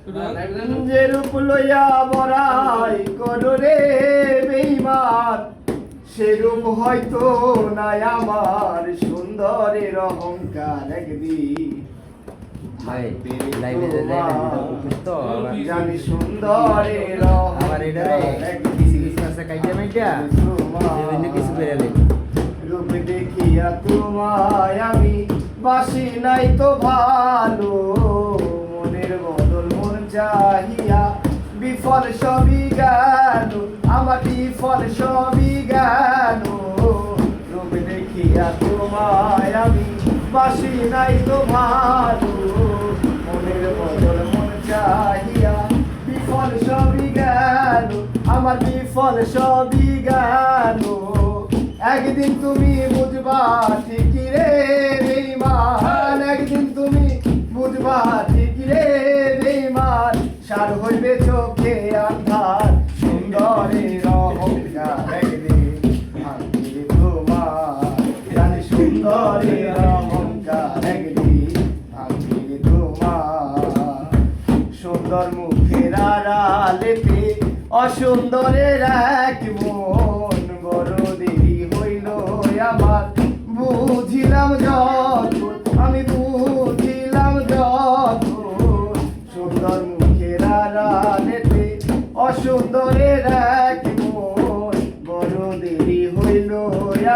বেঈমান যে রূপ লইয়া বড়াই করো রে বেঈমান সেরূপ হয়তো নাই আমার সুন্দরের অহংকার একদিন ভাই লাইভে তো জানি সুন্দরের আমার এটা কিছু কিছু আছে কাইটা মাইটা বিভিন্ন কিছু করে লে রূপ দেখিয়া তোমায় আমি বাসি নাই তো ভালো মনের বদল মন চাহিয়া বিফল সবই গেল আমার বিফল সবই গেল রূপ দেখিয়া তোমায় আমি বাসি নাই তো ভালো মনের বদল মন চাহিয়া বিফল সবই গেল আমার বিফল সবই গেল একদিন তুমি বুঝবা ঠিকই রে বেঈমান একদিন তুমি বুঝবা ঠিকই রে বেঈমান সার হইবে চোখে আন্ধার সুন্দরের অহংকার একদিন ভাঙবে তোমার জানি সুন্দরের অহংকার একদিন ভাঙবে তোমার সুন্দর মুখের আড়ালেতে অসুন্দরের এক মন বড় দেরি হইল আমার বুঝিলাম যখন আমি বুঝিলাম যখন সুন্দর মুখের আড়ালেতে অসুন্দরের এক মন বড় দেরি হইল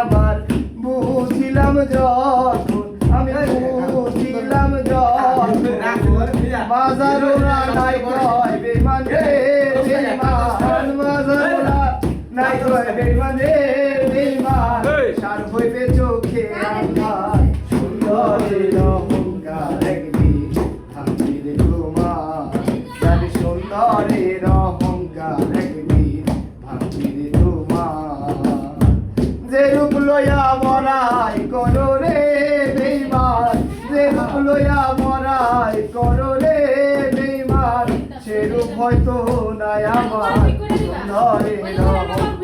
আমার বুঝিলাম যখন আমি বুঝিলাম যখন বাজারোরা নাই কয় বেঈমান রে বেঈমান বাজারোরা নাই কয় বেঈমান রে বেঈমান সার হইবে চোখে আন্ধার সুন্দরের অহংকার একদিন ভাঙবে তোমার জানি সুন্দরের অহংকার একদিন ভাঙবে তোমার যে রূপ লইয়া বড়াই করো রে বেঈমান যে রূপ লইয়া বড়াই করো রে বেঈমান সেরূপ হয়তো নাই আমার সুন্দরের অহংকার